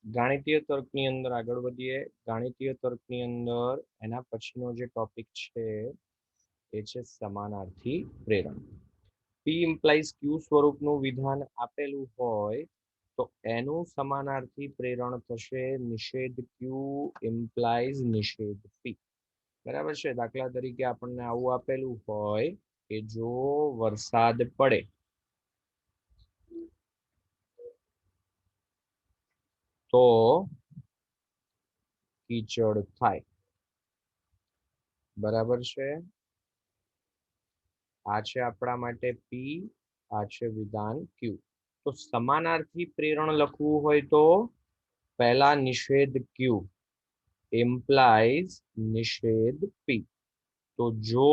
ગાણિતીય તર્કની અંદર આગળ વધીએ. ગાણિતીય તર્કની અંદર એના પછીનો જે ટોપિક છે એ છે સમાનાર્થી પ્રેરણ. P ઇમ્પ્લાઇઝ Q સ્વરૂપનું વિધાન આપેલું હોય તો એનું સમાનાર્થી પ્રેરણ થશે નિષેધ Q ઇમ્પ્લાઇઝ નિષેધ P. બરાબર છે. દાખલા તરીકે આપણને આવું આપેલું હોય કે જો વરસાદ પડે તો કીચડ થાય. બરાબર છે. આ છે આપણા માટે પી, આ છે વિધાન ક્યુ. તો સમાનાર્થી પ્રેરણ લખવું હોય તો પહેલા નિષેધ ક્યુ ઇમ્પ્લાઇઝ નિષેધ પી. તો જો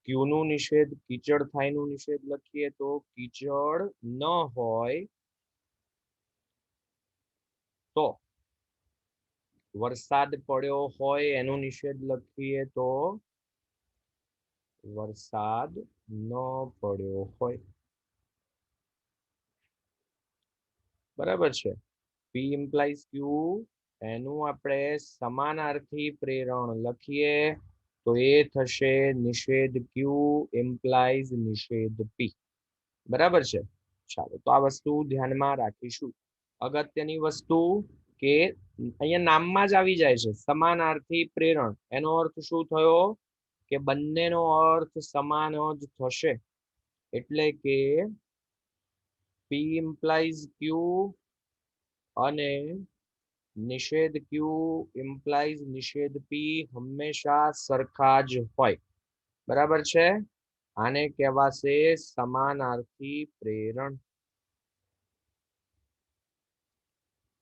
ક્યુ નું નિષેધ કીચડ થાય નું નિષેધ લખીએ તો કીચડ ન હોય તો વરસાદ પડ્યો હોય એનું નિષેધ લખીએ તો વરસાદ ન પડ્યો હોય. બરાબર છે. પી ઇમ્પ્લાઇઝ ક્યુ એનું આપણે સમાનાર્થી પ્રેરણ લખીએ તો એ થશે નિષેધ ક્યુ ઇમ્પ્લાઇઝ નિષેધ પી. બરાબર છે. ચાલો તો આ વસ્તુ ધ્યાનમાં રાખીશું. અગત્યની વસ્તુ કે અહીંયા નામમાં જ આવી જાય છે સમાનાર્થી પ્રેરણ. એનો અર્થ શું થયો કે બંનેનો અર્થ સમાન જ થશે. એટલે કે પી ઇમ્પ્લાઇઝ ક્યુ અને નિષેધ ક્યુ ઇમ્પ્લાઇઝ નિષેધ પી હંમેશા સરખા જ હોય. બરાબર છે. આને કહેવાશે સમાનાર્થી પ્રેરણ.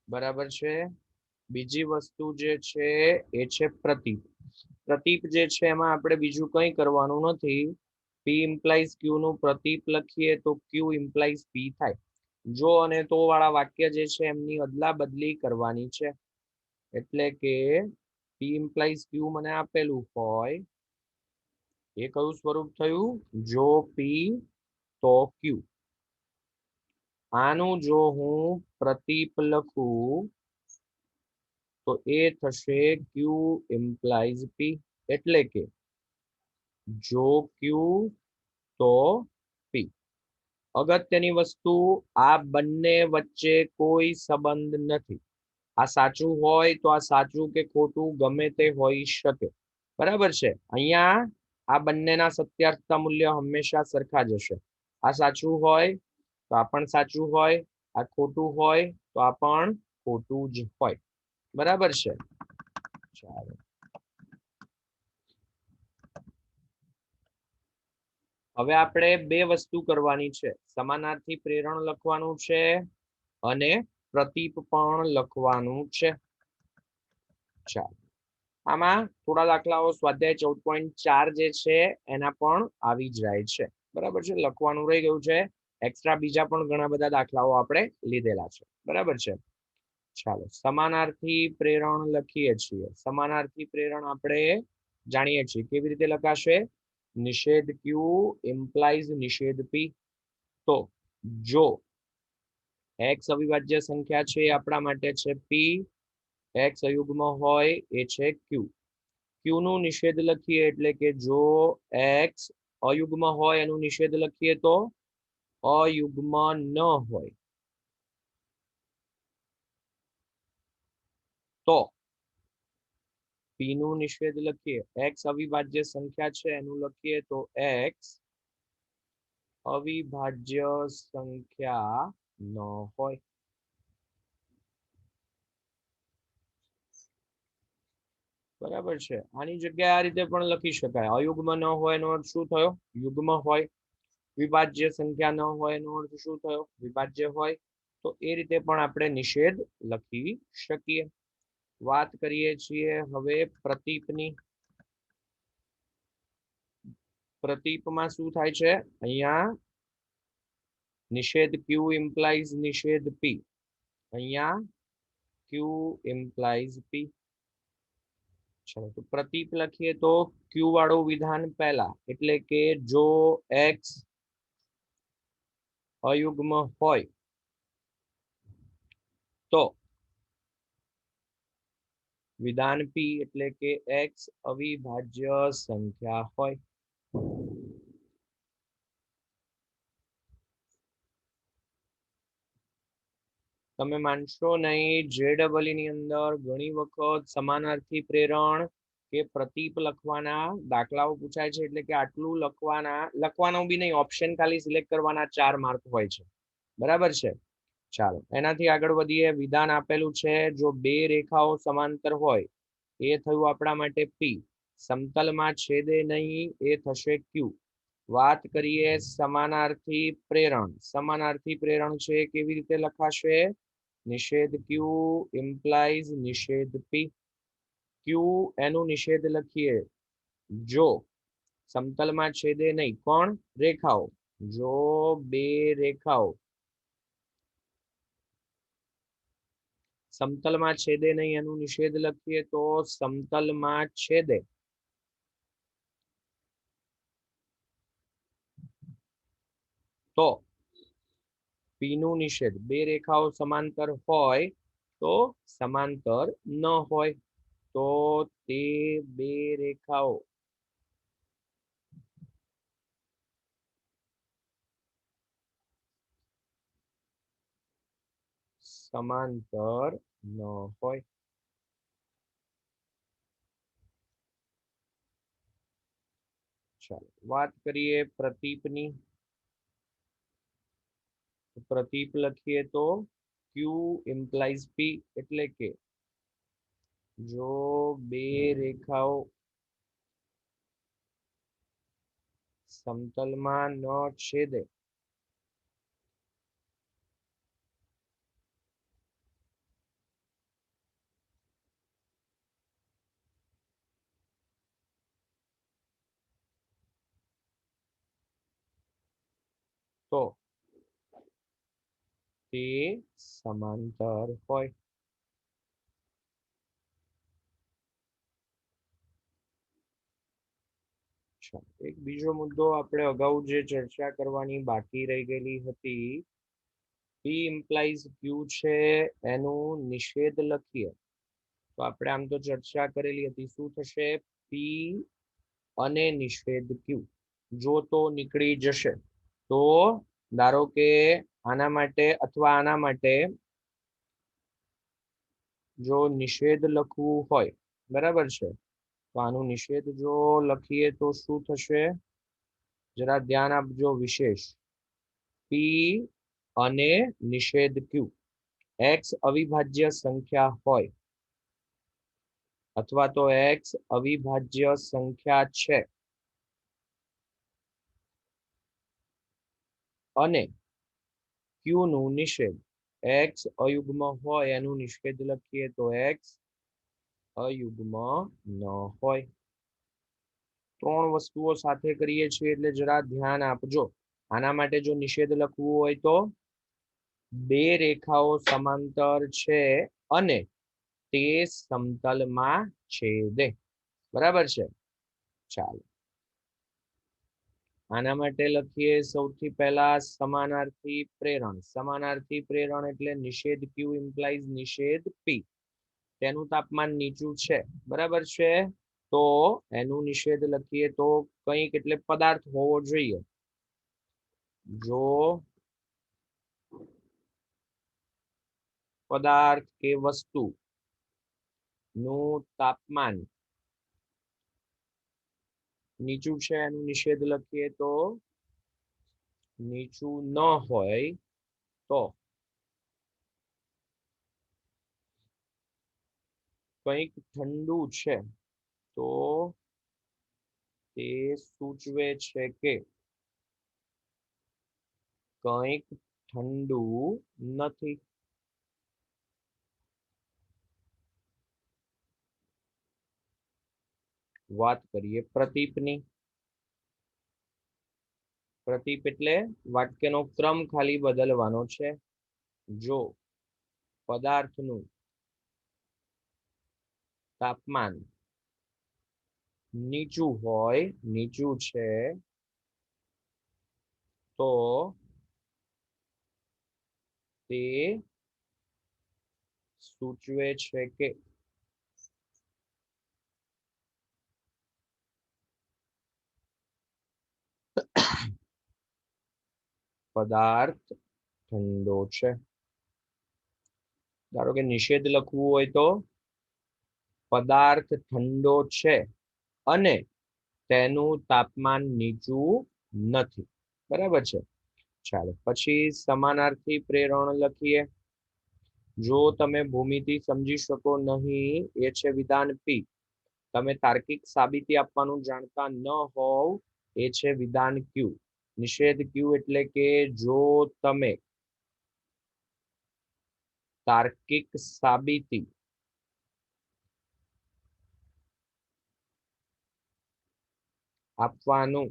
બરાબર છે. બીજી વસ્તુ જે છે એ છે પ્રતીપ. પ્રતીપ જે છે એમાં આપણે બીજું કંઈ કરવાનું નથી. પી ઇમ્પ્લાઇઝ ક્યુ નું પ્રતીપ લખીએ તો ક્યુ ઇમ્પ્લાઇઝ પી થાય. જો અને તો વાળા વાક્ય જે છે એમની અદલા બદલી કરવાની છે. એટલે કે પી ઇમ્પ્લાઇઝ ક્યુ મને આપેલું હોય એ કયું સ્વરૂપ થયું? જો પી તો ક્યુ. આનું જો હું પ્રતીપ લખું તો એ થશે ક્યુ ઇમ્પ્લાઇઝ પી. એટલે કે જો ક્યુ તો પી. અગત્યની વસ્તુ, આ બંને વચ્ચે કોઈ સંબંધ નથી. આ સાચું હોય તો આ સાચું કે ખોટું ગમે તે હોઈ શકે. બરાબર છે. અહીંયા આ બંનેના સત્યાર્થતા મૂલ્ય હંમેશા સરખા જ હશે. આ સાચું હોય તો આ પણ સાચું હોય, આ ખોટું હોય તો આ પણ ખોટું જ હોય. બરાબર છે. ચાલો હવે આપણે બે વસ્તુ કરવાની છે. સમાનાર્થી પ્રેરણ લખવાનું છે અને પ્રતીપ પણ લખવાનું છે. ચાલો આમાં થોડા દાખલાઓ સ્વાધ્યાય 14.4 જે છે એના પણ આવી જાય છે. બરાબર છે. લખવાનું રહી ગયું છે. એક્સ્ટ્રા બીજા પણ ઘણા બધા દાખલાઓ આપણે લીધેલા છે. બરાબર છે. ચાલો સમાનાર્થી પ્રેરણ લખીએ છીએ. સમાનાર્થી પ્રેરણ આપણે જાણીએ છીએ કેવી રીતે લખાશે. નિષેધ ક્યુ ઇમ્પ્લાઇઝ નિષેધ પી. તો જો એક્સ અવિભાજ્ય સંખ્યા છે આપણા માટે છે પી, એક્સ અયુગ્મ હોય એ છે ક્યુ. ક્યુ નું નિષેધ લખીએ એટલે કે જો એક્સ અયુગ્મ હોય એનું નિષેધ લખીએ તો અયુગ્મ ન હોય તો પી નું નિષેધ લખીએ. એક્સ અવિભાજ્ય સંખ્યા છે એનું લખીએ તો એક્સ અવિભાજ્ય સંખ્યા ન હોય. બરાબર છે. આની જગ્યાએ આ રીતે પણ લખી શકાય. અયુગ્મ ન હોય એનો અર્થ શું થયો? યુગ્મ હોય. વિભાજ્ય સંખ્યા ન હોય એનો અર્થ શું થયો? વિભાજ્ય હોય. તો એ રીતે પણ આપણે નિષેધ લખી શકીએ. વાત કરીએ છીએ હવે પ્રતીપની. પ્રતીપમાં શું થાય છે? અહીંયા નિષેધ ક્યુ ઇમ્પ્લાઇઝ નિષેધ પી. અહીંયા ક્યુ ઇમ્પ્લાઇઝ પી. ચલો તો પ્રતીપ લખીએ તો ક્યુ વાળું વિધાન પહેલા. એટલે કે જો એક્સ અયુગ્મ હોય તો વિધાન પી એટલે કે એક્સ અવિભાજ્ય સંખ્યા હોય. તમે માનશો નહીં, JEE ની અંદર ઘણી વખત સમાનાર્થી પ્રેરણ કે પ્રતીપ લખવાના દાખલાઓ પૂછાય છે. એટલે કે આટલું લખવાનું બી નહીં, ઓપ્શન ખાલી સિલેક્ટ કરવાના 4 માર્ક હોય છે. બરાબર છે. ચાલો એનાથી આગળ વધીએ. વિધાન આપેલું છે, જો બે રેખાઓ સમાંતર હોય એ થયું આપણા માટે પી, સમતલમાં છેદે નહીં એ થશે ક્યુ. વાત કરીએ સમાનાર્થી પ્રેરણ. સમાનાર્થી પ્રેરણ છે, કેવી રીતે લખાશે? નિષેધ ક્યુ ઇમ્પ્લાઇઝ નિષેધ પી. ક્યુ એનું નિષેધ લખીએ, જો સમતલમાં છેદે નહીં, કોણ? રેખાઓ. જો બે રેખાઓ સમતલમાં છેદે નહીં એનું નિષેધ લખીએ તો સમતલમાં છેદે તો પી નું નિષેધ. બે રેખાઓ સમાંતર હોય તો સમાંતર ન હોય તો તે બે રેખાઓ સમાંતર ન હોય. ચાલો વાત કરીએ પ્રતીપની. પ્રતીપ લખીએ તો ક્યુ ઇમ્પ્લાઇઝ પી એટલે કે જો બે રેખાઓ સમતલમાં ન છેદે તો તે સમાંતર હોય. એક બીજો મુદ્દો આપણે અગાઉ જે ચર્ચા કરવાની બાકી રહી ગયેલી હતી, પી ઇમ્પ્લાઇઝ ક્યુ છે એનું નિષેધ લખીએ તો આપણે આમ તો ચર્ચા કરેલી હતી. શું થશે? પી અને નિષેધ ક્યુ જો તો નીકળી જશે. તો ધારો કે આના માટે અથવા આના માટે જો નિષેધ લખવું હોય, બરાબર છે, તો આનું નિષેધ જો લખીએ તો શું થશે? જરા ધ્યાન આપજો. વિશેષ પી અને નિષેધ ક્યુ એક્સ અવિભાજ્ય સંખ્યા હોય અથવા તો એક્સ અવિભાજ્ય સંખ્યા છે અને ક્યુ નું નિષેધ એક્સ અયુગ્મ હોય એનું નિષેધ લખીએ તો એક્સ અયુગ્મ ન હોય. ત્રણ વસ્તુઓ સાથે કરીએ છીએ એટલે જરા ધ્યાન આપજો. આના માટે જો નિષેધ લખવું હોય તો બે રેખાઓ સમાંતર છે અને તે સમતલમાં છેદે. બરાબર છે. ચાલો આના માટે લખીએ સૌથી પહેલા સમાનાર્થી પ્રેરણ. સમાનાર્થી પ્રેરણ એટલે નિષેધ ક્યુ ઇમ્પ્લાઇઝ નિષેધ પી. તેનું તાપમાન નીચું છે, બરાબર છે, તો એનું નિષેધ લખીએ તો કંઈક એટલે પદાર્થ હોવો જોઈએ. જો પદાર્થ કે વસ્તુ નું તાપમાન નીચું છે એનું નિષેધ લખીએ તો નીચું ન હોય તો કંઈક ઠંડુ છે તો તે સૂચવે છે કે કંઈક ઠંડુ નથી. વાત કરીએ પ્રતીપની. પ્રતીપ એટલે વાક્યનો ક્રમ ખાલી બદલવાનો છે. જો પદાર્થનું તાપમાન નીચું હોય, નીચું છે, તો તે સૂચવે છે કે પદાર્થ ઠંડો છે. ધારો કે નિષેધ લખવું હોય તો પદાર્થ ઠંડો છે અને તેનું તાપમાન નીચું નથી. બરાબર છે. ચાલો પછી સમાનાર્થી પ્રેરણ લખીએ. જો તમે ભૂમિતિ સમજી શકો નહીં એ છે વિધાન પી. તમે તાર્કિક સાબિતી આપવાનું જાણતા ન હોવ એ છે વિધાન ક્યુ. નિષેધ ક્યુ એટલે કે જો તમે તાર્કિક સાબિતી આપવાનું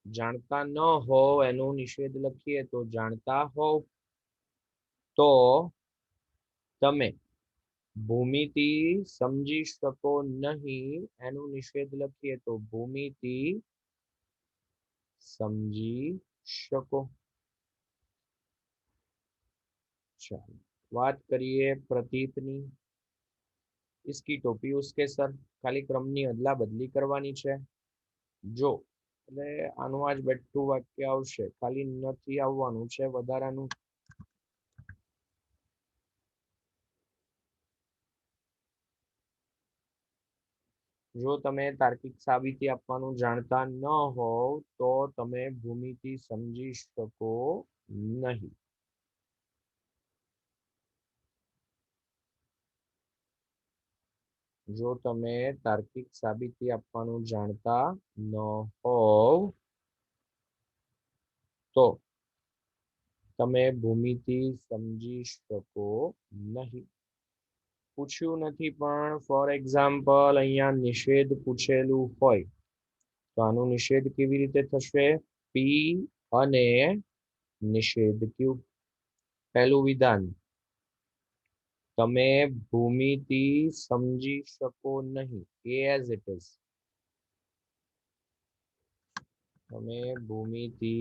જાણતા ન હોવ એનું નિષેધ લખીએ તો જાણતા હોવ તો તમે ભૂમિતિ સમજી શકો નહીં એનું નિષેધ લખીએ તો ભૂમિતિ સમજી શકો. ચાલો વાત કરીએ પ્રતીતની. इसकी टोपी उसके सर. ખાલી ક્રમની અદલા બદલી કરવાની છે. જો એટલે આનું આજ બેઠું વાક્ય આવશે, ખાલી નથી આવવાનું છે વધારાનું. જો તમે તાર્કિક સાબિતી આપવાનું જાણતા ન હોવ તો તમે ભૂમિતિ સમજી શકો નહીં. જો તમે તાર્કિક સાબિતી આપવાનું જાણતા ન હોવ તો તમે ભૂમિતિ સમજી શકો નહીં. પૂછ્યું નથી પણ ફોર એક્ઝામ્પલ અહીંયા નિષેધ પૂછેલું હોય તો આનું નિષેધ કેવી રીતે થશે? પી અને નિષેધ ક્યુ. પહેલું વિધાન, તમે ભૂમિતિ સમજી શકો નહીં. As it is. તમે ભૂમિતિ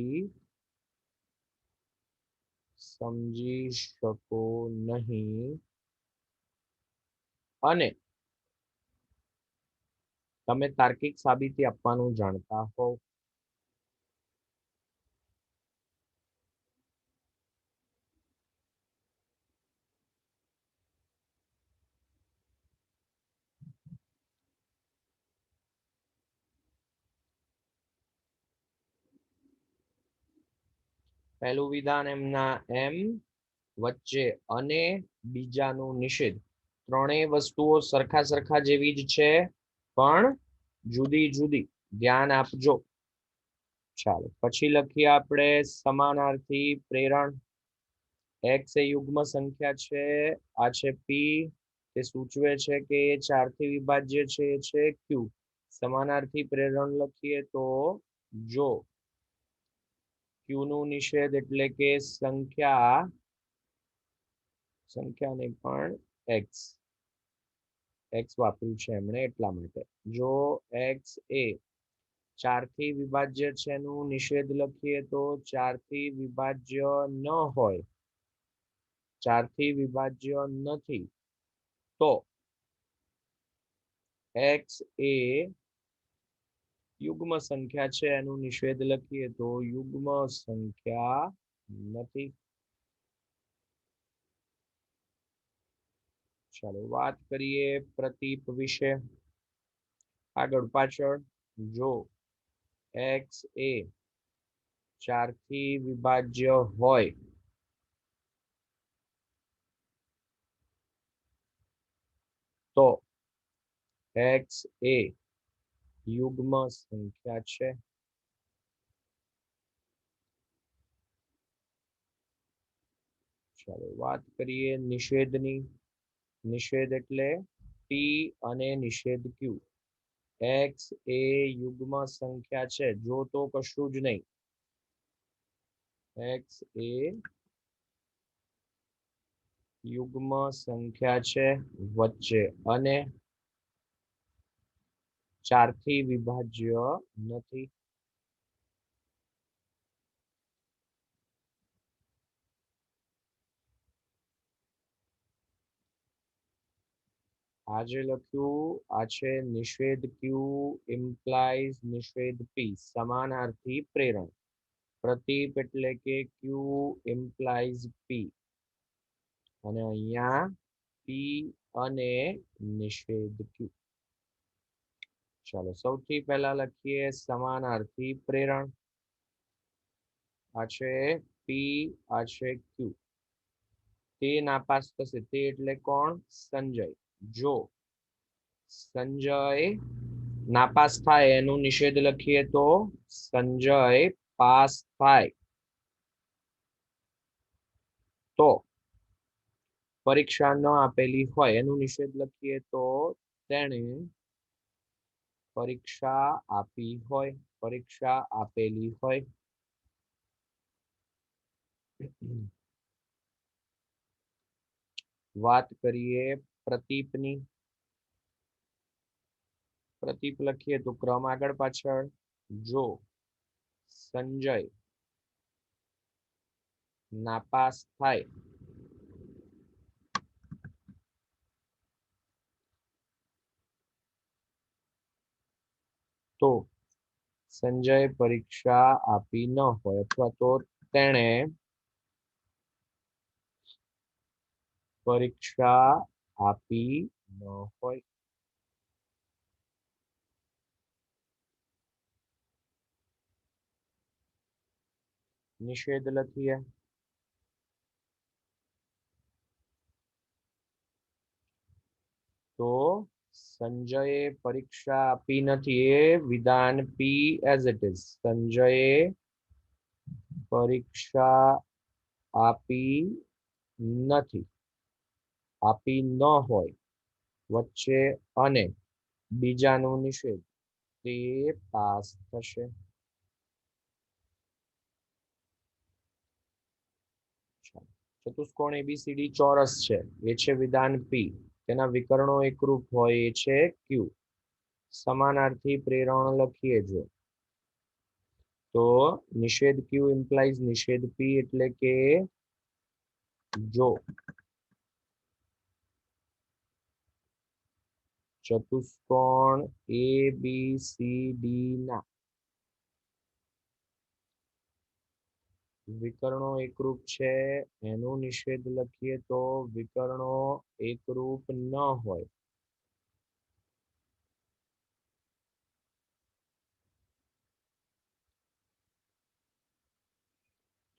સમજી શકો નહીં અને તમે તાર્કિક સાબિતી આપવાનું જાણતા હોવ. પહેલું વિધાન એમના એમ, વચ્ચે અને બીજાનું નિષેધ. ત્રણેય વસ્તુઓ સરખા સરખા જેવી જ છે પણ જુદી જુદી. ધ્યાન આપજો. ચાલો પછી લખીએ આપણે સમાનાર્થી પ્રેરણ. એક્સ એ યુગ્મ સંખ્યા છે, આ છે પી. તે સૂચવે છે કે એ 4 થી વિભાજ્ય છે, એ છે ક્યુ. સમાનાર્થી પ્રેરણ લખીએ તો જો ક્યુ નું નિષેધ એટલે કે સંખ્યા નહીં પણ એક્સ. એક્સ વાપર્યું છે એમણે એટલા માટે. જો એક્સ એ 4 થી વિભાજ્ય છે એનું નિષેધ લખીએ તો 4 થી વિભાજ્ય ન હોય, 4 થી વિભાજ્ય નથી તો એક્સ એ યુગ્મ સંખ્યા છે એનું નિષેધ લખીએ તો યુગ્મ સંખ્યા નથી. ચાલો વાત કરીએ પ્રતીપ વિશે. આગળ પાછળ જો એક્સ એ 4 થી વિભાજ્ય હોય તો એક્સ એ યુગ્મ સંખ્યા છે. ચાલો વાત કરીએ નિષેધની. નિષેધ એટલે પી અને નિષેધ ક્યુ. એક્સ એ યુગ્મ સંખ્યા છે જો તો કશું જ નહીં. એક્સ એ યુગ્મ સંખ્યા છે વચ્ચે અને 4 થી વિભાજ્ય નથી. આજે લખ્યું આ છે નિષેધ ક્યુ ઇમ્પ્લાઇઝ નિષેધ પી સમાનાર્થી પ્રેરણ પ્રતીપ એટલે કે ક્યુ ઇમ્પ્લાઇઝ પી અને અહીંયા પી અને નિષેધ ક્યુ. ચાલો સૌથી પહેલા લખીએ સમાનાર્થી પ્રેરણ. આ છે પી, આ છે ક્યુ. તે નાપાસ થશે. તે એટલે કોણ? સંજય. જો સંજય નાપાસ થાય એનું નિષેધ લખીએ તો સંજય પાસ થાય. તો પરીક્ષા ન આપેલી હોય એનું નિષેધ લખીએ તો તેણે પરીક્ષા આપી હોય, પરીક્ષા આપેલી હોય. વાત કરીએ પ્રતીપની. પ્રતીપ લખીએ તો ક્રમ આગળ પાછળ. જો સંજય નાપાસ થાય તો સંજય પરીક્ષા આપી ન હોય અથવા તો તેણે પરીક્ષા આપી ન હોય. નિષેધ લખીએ. તો સંજયે પરીક્ષા આપી નથી એ વિધાન પી એઝ ઇટ ઇઝ. સંજયે પરીક્ષા આપી નથી, આપી ન હોય વચ્ચે અને બીજાનું નિષેધ તે પાસ થશે. ચતુષ્કોણ એબીસીડી ચોરસ છે એ છે વિધાન પી. તેના વિકર્ણો એકરૂપ હોય એ છે ક્યુ. સમાનાર્થી પ્રેરણ લખીએ જો તો નિષેધ ક્યુ ઇમ્પ્લાઇઝ નિષેધ પી એટલે કે જો ચતુષ્કોણ એબીસીડી ના વિકર્ણો એકરૂપ છે એનું નિષેધ લખીએ તો વિકર્ણો એકરૂપ ન હોય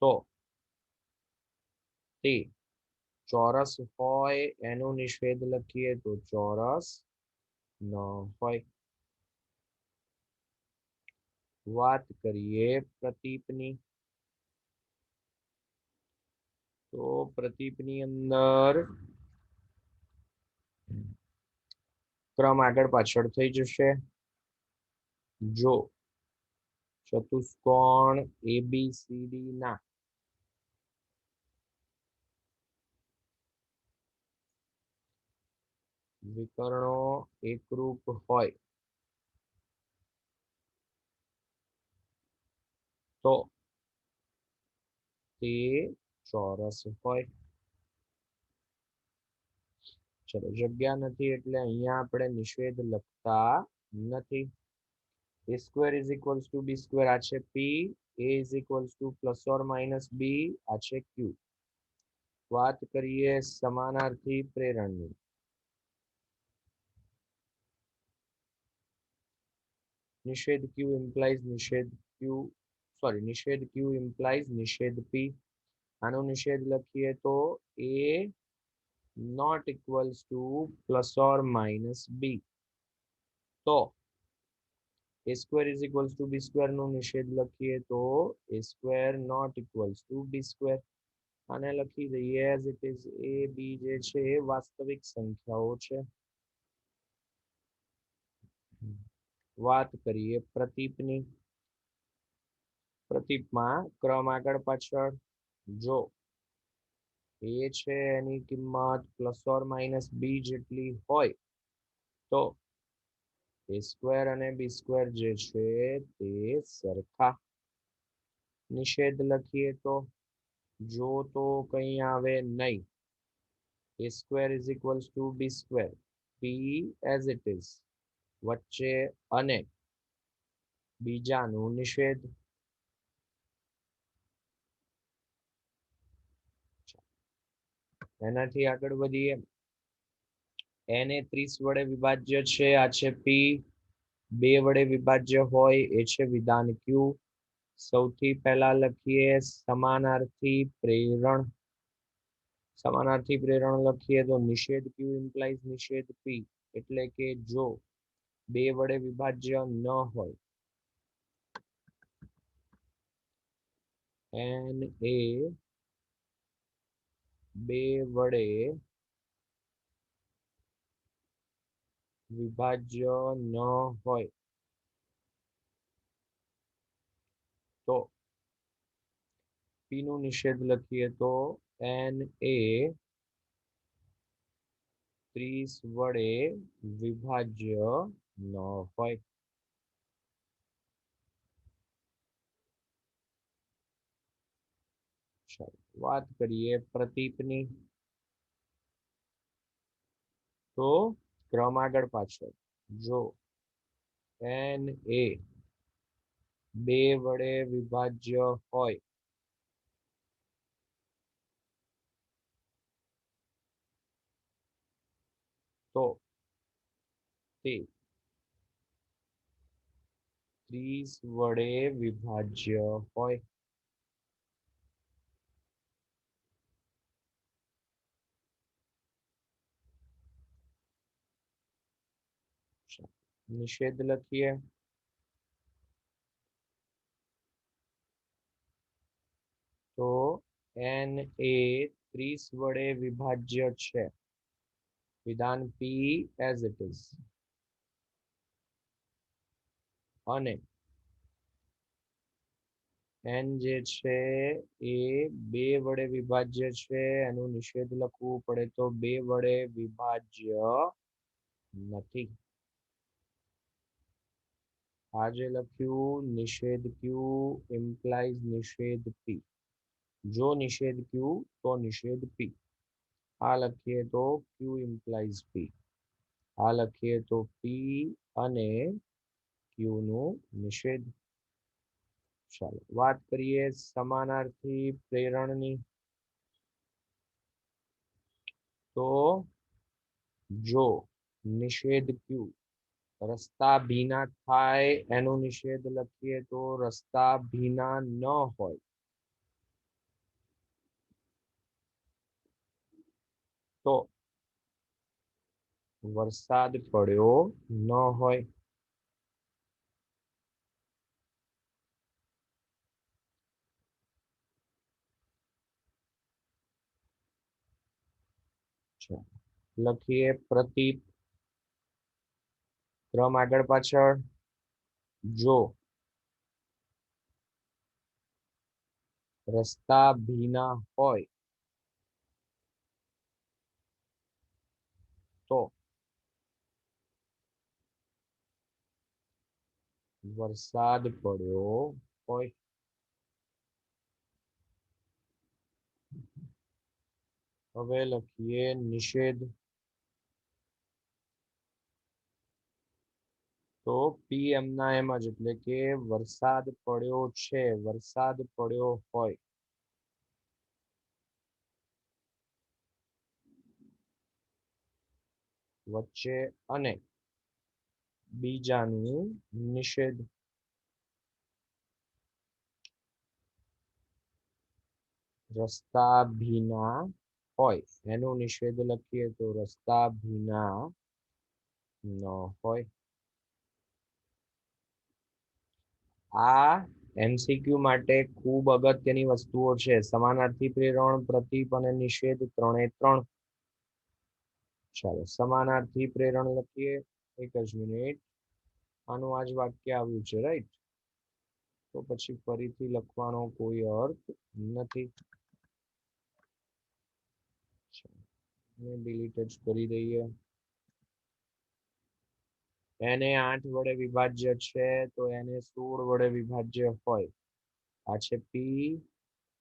તો તે ચોરસ હોય એનું નિષેધ લખીએ તો ચોરસ ન હોય. વાત કરીએ પ્રતીપની. તો પ્રતીપની અંદર ક્રમ આગળ પાછળ થઈ જશે. જો ચતુષ્કોણ એબીસીડી ના વિકર્ણો એકરૂપ હોય તો તે ચોરસ હોય. ચલો જગ્યા નથી એટલે અહીંયા આપણે નિષેધ લખતા નથી. a square is equals to b square આ છે p, a is equals to plus or minus b આ છે q. વાત કરીએ સમાનાર્થી પ્રેરણની. નિષેધ q implies નિષેધ q નિષેધ q implies નિષેધ p. આનો નિષેધ લખીએ તો a not equals to plus or minus b. તો a square is equals to b square નો નિષેધ લખીએ તો a square not equals to b square. આને લખી દઈએ as it is. a b જે છે એ વાસ્તવિક સંખ્યાઓ છે. વાત કરીએ પ્રતીપની. પ્રતીપમાં ક્રમ આગળ પાછળ. જો a છે એની કિંમત પ્લસ ઓર માઇનસ b જેટલી હોય તો a સ્ક્વેર અને b સ્ક્વેર જે છે તે સરખા. નિષેધ લખીએ તો જો તો કંઈ આવે નહીં. a square is equals to b square. P as it is, વચ્ચે અને બીજાનું નિષેધ. એનાથી આગળ વધીએ. n એ 30 વડે વિભાજ્ય છે, આ છે પી. 2 વડે વિભાજ્ય હોય એ છે વિધાન ક્યુ. સૌથી પહેલા લખીએ સમાનાર્થી પ્રેરણ. સમાનાર્થી પ્રેરણ લખીએ તો નિષેધ ક્યુ ઇમ્પ્લાઇઝ નિષેધ પી. એટલે કે જો 2 વડે વિભાજ્ય ન હોય, n એ 2 વડે વિભાજ્ય ન હોય તો પી નું નિષેધ લખીએ તો n એ 30 વડે વિભાજ્ય ન હોય. વાત કરીએ પ્રતીપની, તો ક્રમ આગળ પાછળ. જો n એ 2 વડે વિભાજ્ય હોય તો તે 30 વડે વિભાજ્ય હોય. નિષેધ લખીએ. તો n એ 30 વડે વિભાજ્ય છે, વિધાન પી એઝ ઇટ ઇઝ, અને n જે છે એ 2 વડે વિભાજ્ય છે, એનું નિષેધ લખવું પડે તો 2 વડે વિભાજ્ય નથી. આ જે લખ્યું નિષેધ ક્યુ ઇમ્પ્લાઇઝ નિષેધ પી. જો નિષેધ ક્યુ તો નિષેધ પી. આ લખીએ તો ક્યુ ઇમ્પ્લાઇઝ પી. આ લખીએ તો પી અને ક્યુ નું નિષેધ. ચાલો વાત કરીએ સમાનાર્થી પ્રેરણની. તો જો નિષેધ ક્યુ રસ્તા ભીના થાય એનો નિષેધ લખીએ તો રસ્તા ભીના ન હોય તો વરસાદ પડ્યો ન હોય. લખીએ પ્રતીપ, ક્રમ આગળ પાછળ. જો રસ્તા ભીના હોય તો વરસાદ પડ્યો હોય. હવે લખીએ નિષેધ. તો પી એમના એમ જ, એટલે કે વરસાદ પડ્યો છે, વરસાદ પડ્યો હોય. વચ્ચે અને બીજાનું નિષેધ. રસ્તા ભીના હોય એનું નિષેધ લખીએ તો રસ્તા ભીના ન હોય. આ એમસીક્યુ માટે ખૂબ અગત્યની વસ્તુઓ છે. સમાનાર્થી પ્રેરણ, પ્રતીપ અને નિષેધ ત્રણે ત્રણ. ચાલો સમાનાર્થી પ્રેરણ લખીએ. એક જ મિનિટ. આનું આજ વાક્ય આવ્યું છે, રાઈટ? તો પછી ફરીથી લખવાનો કોઈ અર્થ નથી. ડિલીટ જ કરી દઈએ. એને 8 વડે વિભાજ્ય છે તો એને 16 વડે વિભાજ્ય હોય. આ છે પી,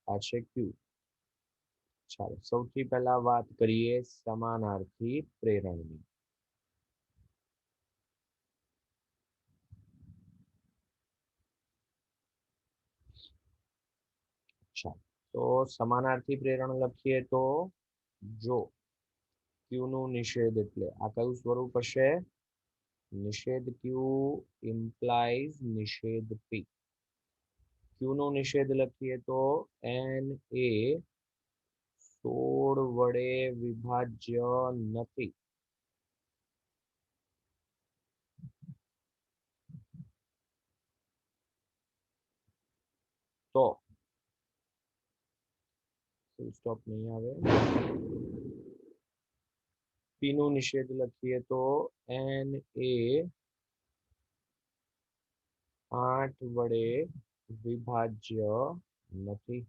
આ છે ક્યુ. ચાલો સૌથી પહેલા વાત કરીએ સમાનાર્થી પ્રેરણની. ચાલો તો સમાનાર્થી પ્રેરણ લખીએ તો જો ક્યુ નું નિષેધ એટલે આ કયું સ્વરૂપ હશે નિષેધ ક્યુ ઇમ્પ્લાઇઝ નિષેધ પી ક્યુ નો નિષેધ લખીએ તો એન એ 16 વડે વિભાજ્ય નથી તો ફૂલ સ્ટોપ નહીં આવે પી નો નિષેધ લખીએ તો એન એ 8 વડે વિભાજ્ય નથી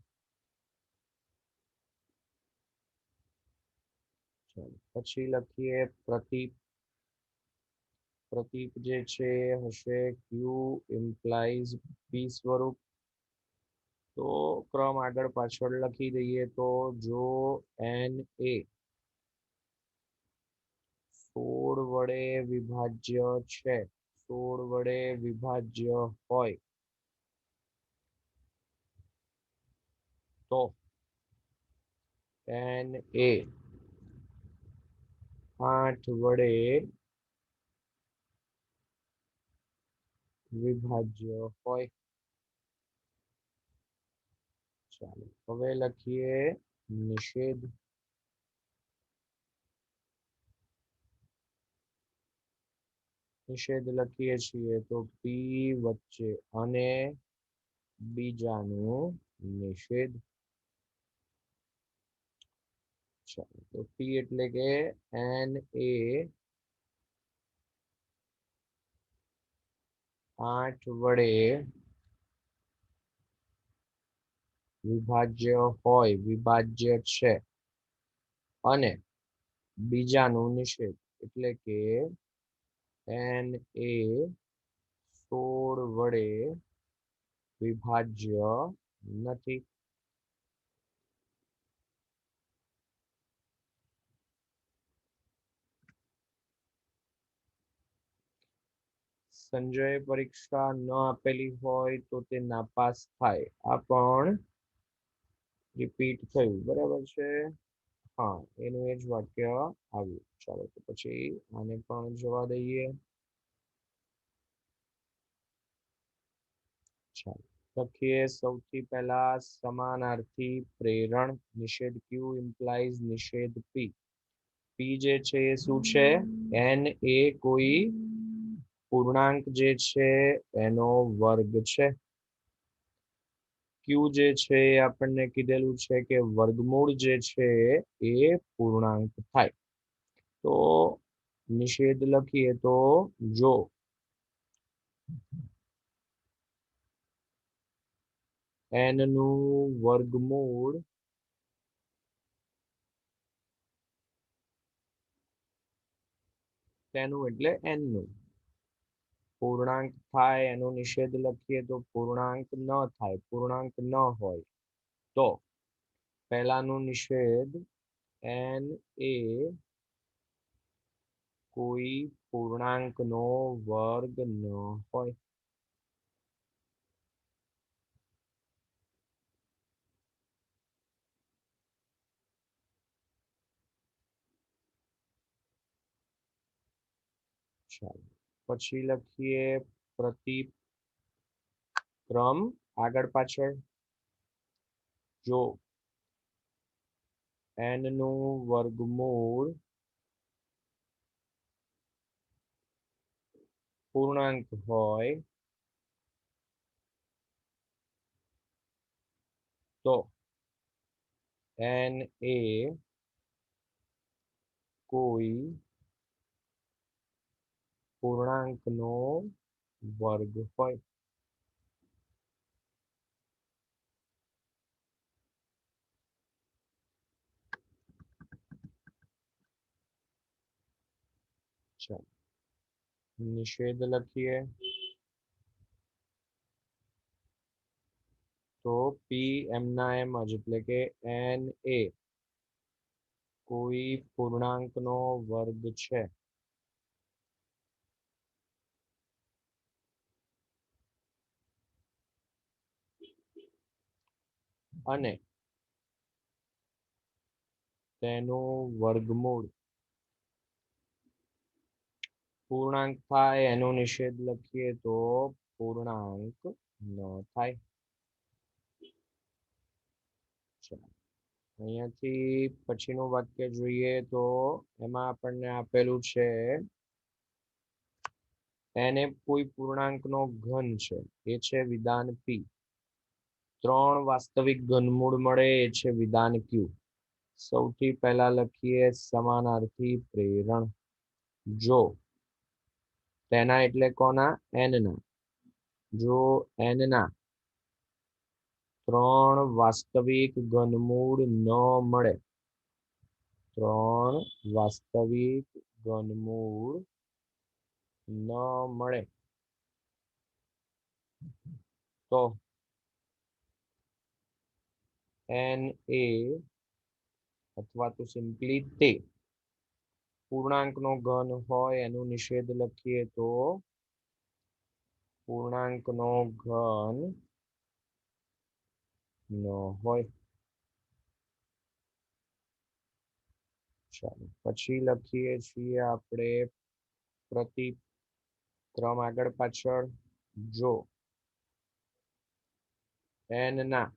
પછી લખીએ પ્રતીપ પ્રતીપ જે છે હશે ક્યુ ઇમ્પ્લાઇઝ પી સ્વરૂપ તો ક્રમ આગળ પાછળ લખી દઈએ તો જો એન એ 16 વડે વિભાજ્ય છે 16 વડે વિભાજ્ય હોય તો એન એ 8 વડે વિભાજ્ય હોય ચાલો હવે લખીએ નિષેધ નિષેધ લખીએ છીએ તો પી વચ્ચે અને બીજાનું નિષેધ ચાલો તો પી એટલે કે એન એ 8 વડે વિભાજ્ય હોય વિભાજ્ય છે અને બીજાનું નિષેધ એટલે કે એન એ 16 વડે વિભાજ્ય નથી સંજય પરીક્ષા ન આપેલી હોય તો તે નાપાસ થાય આ પણ રિપીટ થયું બરાબર છે હા એનું એ જ વાક્ય આવ્યું ચાલો તો પછી આને પણ જવા દઈએ ચાલો લખીએ સૌથી પહેલા સમાનાર્થી પ્રેરણ નિષેધ ક્યુ ઇમ્પ્લાઇઝ નિષેધ પી પી જે છે એ શું છે એન એ કોઈ પૂર્ણાંક જે છે એનો વર્ગ છે ક્યુ જે છે એ આપણને કીધેલું છે કે વર્ગમૂળ જે છે એ પૂર્ણાંક થાય તો નિષેધ લખીએ તો જો એન નું વર્ગમૂળ તેનું એટલે એન નું પૂર્ણાંક થાય એનો નિષેધ લખીએ તો પૂર્ણાંક ન થાય પૂર્ણાંક ન હોય તો પહેલાનું નિષેધ એન એ કોઈ પૂર્ણાંક નો વર્ગ ન હોય ચાલો પછી લખીએ પ્રતીપ ક્રમ આગળ પાછળ જો એન નું વર્ગમૂળ પૂર્ણાંક હોય તો એન એ કોઈ પૂર્ણાંક નો વર્ગ હોય ચાલો નિષેધ લખીએ તો પી એમના એમ જ એટલે કે એન એ કોઈ પૂર્ણાંક નો વર્ગ છે અને તેનું વર્ગમૂળ પૂર્ણાંક થાય એનો નિષેધ લખીએ તો પૂર્ણાંક ન થાય. અહીંયાથી પછીનું વાક્ય જોઈએ તો એમાં આપણને આપેલું છે એને કોઈ પૂર્ણાંકનો ઘન છે એ છે વિધાન પી. 3 વાસ્તવિક ઘનમૂળ મળે એ છે વિધાન ક્યુ. સૌથી પહેલા લખીએ સમાનાર્થી પ્રેરણ. જો તેના એટલે કોના? n ના. જો n ના 3 વાસ્તવિક ઘનમૂળ ન મળે, 3 વાસ્તવિક ઘનમૂળ ન મળે તો n એ અથવા તો સિમ્પલી તે પૂર્ણાંકનો ઘન હોય એનું નિષેધ લખીએ તો પૂર્ણાંકનો ઘન ન હોય. ચાલો પછી લખીએ છીએ આપણે પ્રતિક્રમ આગળ પાછળ. જો n ના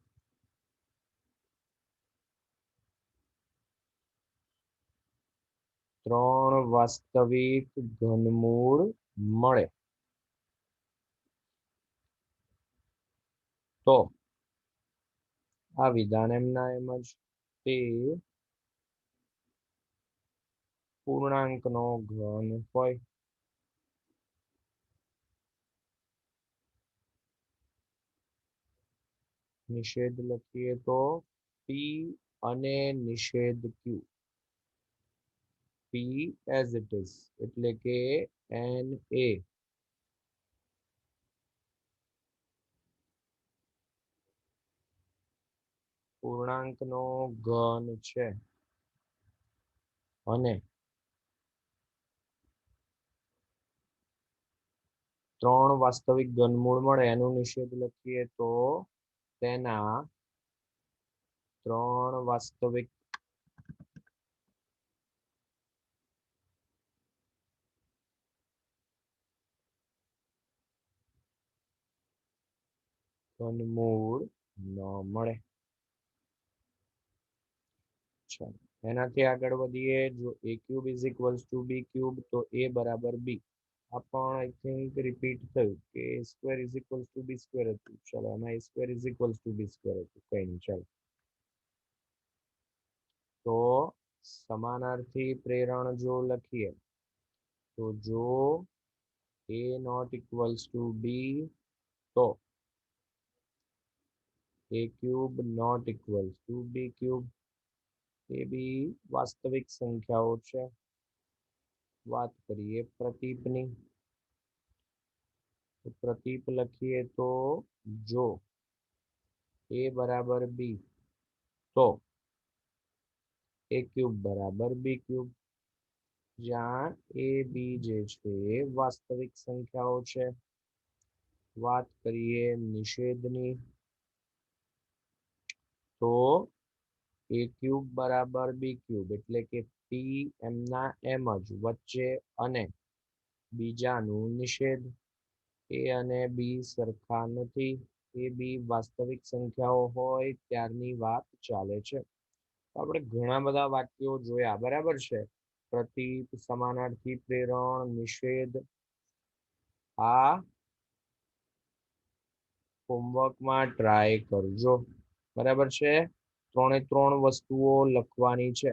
3 વાસ્તવિક ઘનમૂળ મળે તો આ વિધાન એમના એમ જ તે પૂર્ણાંકનો ઘન હોય. નિષેધ લખીએ તો પી અને નિષેધ ક્યુ. પી એઝ ઇટ ઇઝ એટલે કે n એ પૂર્ણાંકનો ઘન છે અને 3 વાસ્તવિક ઘનમૂળ મળે એનું નિષેધ લખીએ તો તેના 3 વાસ્તવિક ઘનમૂળ ન મળે. એનાથી આગળ વધીએ. જો a cube is equals to b cube તો a બરાબર b. આ પણ આઈ થિંક રિપીટ થયું કે a square is equals to b square હતું. ચલો એમાં a square is equals to b square હતું. કઈ નહીં, ચાલો. તો સમાનાર્થી પ્રેરણ જો લખીએ તો જો a not equals to b તો a cube not equals to b cube. A B વાસ્તવિક સંખ્યાઓ છે. વાત કરીએ પ્રતીપની. પ્રતીપ લખીએ તો જો a બરાબર b તો a ક્યુબ બરાબર b ક્યુબ. જ્યાં a b જે છે વાસ્તવિક સંખ્યાઓ છે. વાત કરીએ નિષેધની તો a ક્યુબ બરાબર b ક્યુબ એટલે કે p એમના એમ જ વચ્ચે અને બીજાનું નિષેધ. a અને b સરખા નથી. એ બી વાસ્તવિક સંખ્યાઓ હોય ત્યારની વાત ચાલે છે. આપણે ઘણા બધા વાક્યો જોયા, બરાબર છે. પ્રતીપ, સમાનાર્થી પ્રેરણ, નિષેધ. આ હોમવર્કમાં ટ્રાય કરજો, બરાબર છે. 3 વસ્તુઓ લખવાની છે.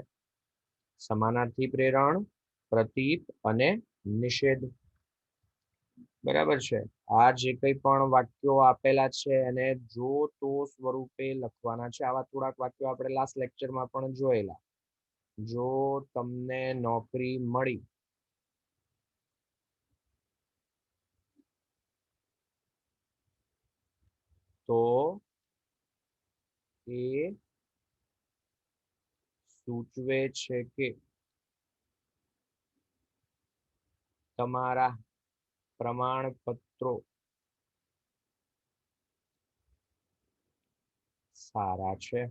સમાનાર્થી પ્રેરણ, પ્રતીપ અને નિષેધ. બરાબર છે. આ જે કંઈ પણ વાક્યો આપેલા છે એને જો તો સ્વરૂપે લખવાના છે. આવા થોડાક વાક્યો આપણે લાસ્ટ લેક્ચરમાં પણ જોયેલા. જો તમને નોકરી મળી તો એ સૂચવે છે કે તમારા પ્રમાણપત્રો સારા છે.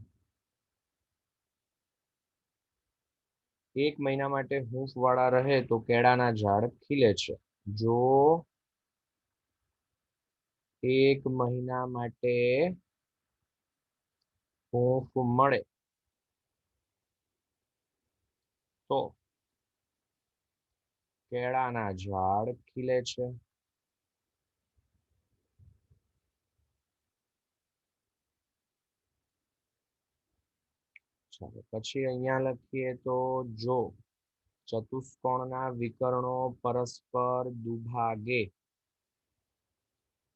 1 મહિના માટે હૂંફ વાળા રહે તો કેળાના ઝાડ ખીલે છે. જો 1 મહિના માટે હૂંફ મળે તો કેળાના ઝાડ ખીલે છે. ચાલો પછી અહીંયા લખીએ તો જો ચતુષ્કોણના વિકર્ણો પરસ્પર દુભાગે,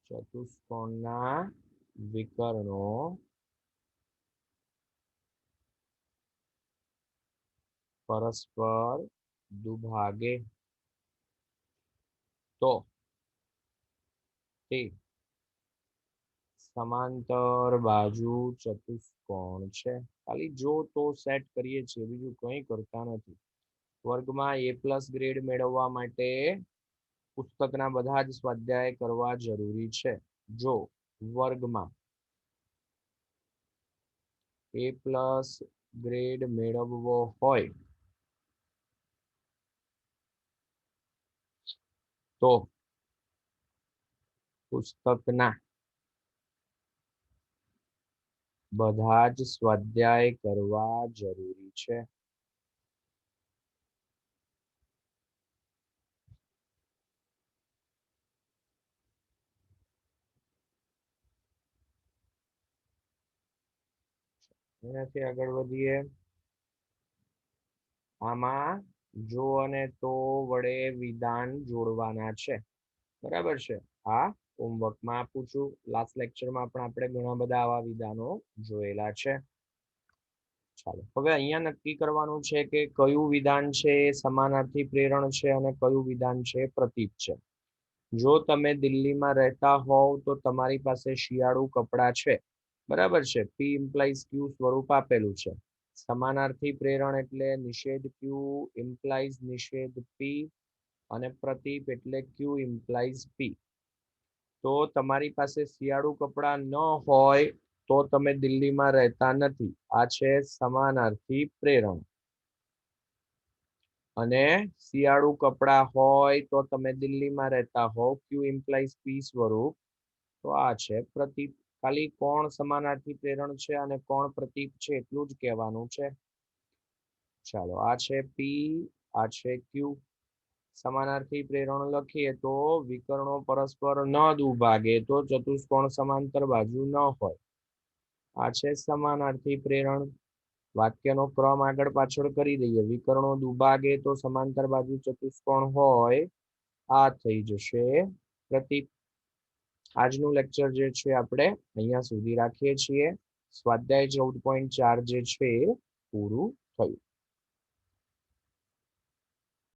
ચતુષ્કોણના વિકર્ણો પરસ્પર દુભાગે તો તે સમાંતર બાજુ ચતુષ્કોણ છે. ખાલી જો તો સેટ કરીએ છીએ, બીજું કંઈ કરતા નથી. વર્ગમાં A+ ગ્રેડ મેળવવા માટે પુસ્તકના બધા જ સ્વાધ્યાય કરવા જરૂરી છે. જો વર્ગમાં A+ ગ્રેડ મેળવવો હોય તો પુસ્તકના બધા જ સ્વાધ્યાય કરવા જરૂરી છે. એનાથી આગળ વધીએ. આમાં જો અને તો વડે વિધાન જોડવાના છે. બરાબર છે. આ હોમવર્કમાં આપું છું. લાસ્ટ લેક્ચરમાં પણ આપણે ઘણા બધા આવા વિધાનો જોયેલા છે. ચાલો હવે અહીંયા નક્કી કરવાનું છે કે કયું વિધાન છે સમાનાર્થી પ્રેરણ છે અને કયું વિધાન છે પ્રતીપ છે. જો તમે દિલ્હીમાં રહેતા હોવ તો તમારી પાસે શિયાળુ કપડાં છે. બરાબર છે. P implies Q સ્વરૂપ આપેલું છે. સમાનાર્થી પ્રેરણ એટલે નિષેધ Q implies નિષેધ P અને પ્રતીપ એટલે Q implies P. તો તમારી પાસે શિયાળુ કપડાં ન હોય તો તમે દિલ્હીમાં રહેતા નથી. આ છે સમાનાર્થી પ્રેરણ. અને શિયાળુ કપડાં હોય તો તમે દિલ્હીમાં રહેતા હોવ, Q implies P સ્વરૂપ, તો આ છે પ્રતીપ. ખાલી કોણ સમાનાર્થી પ્રેરણ છે અને કોણ પ્રતીપ છે એટલું જ કહેવાનું છે. ચાલો આ છે P, આ છે Q. સમાનાર્થી પ્રેરણ લખીએ તો વિકર્ણો પરસ્પર ન દુભાગે તો ચતુષ્કોણ સમાંતર બાજુ ન હોય. આ છે સમાનાર્થી પ્રેરણ. વાક્યનો ક્રમ આગળ પાછળ કરી દઈએ. વિકર્ણો દુભાગે તો સમાંતર બાજુ ચતુષ્કોણ હોય. આ થઈ જશે પ્રતીપ. આજનું લેક્ચર જે છે આપણે અહીંયા સુધી રાખીએ છીએ. સ્વાધ્યાય 14.4 જે છે પૂરું થયું.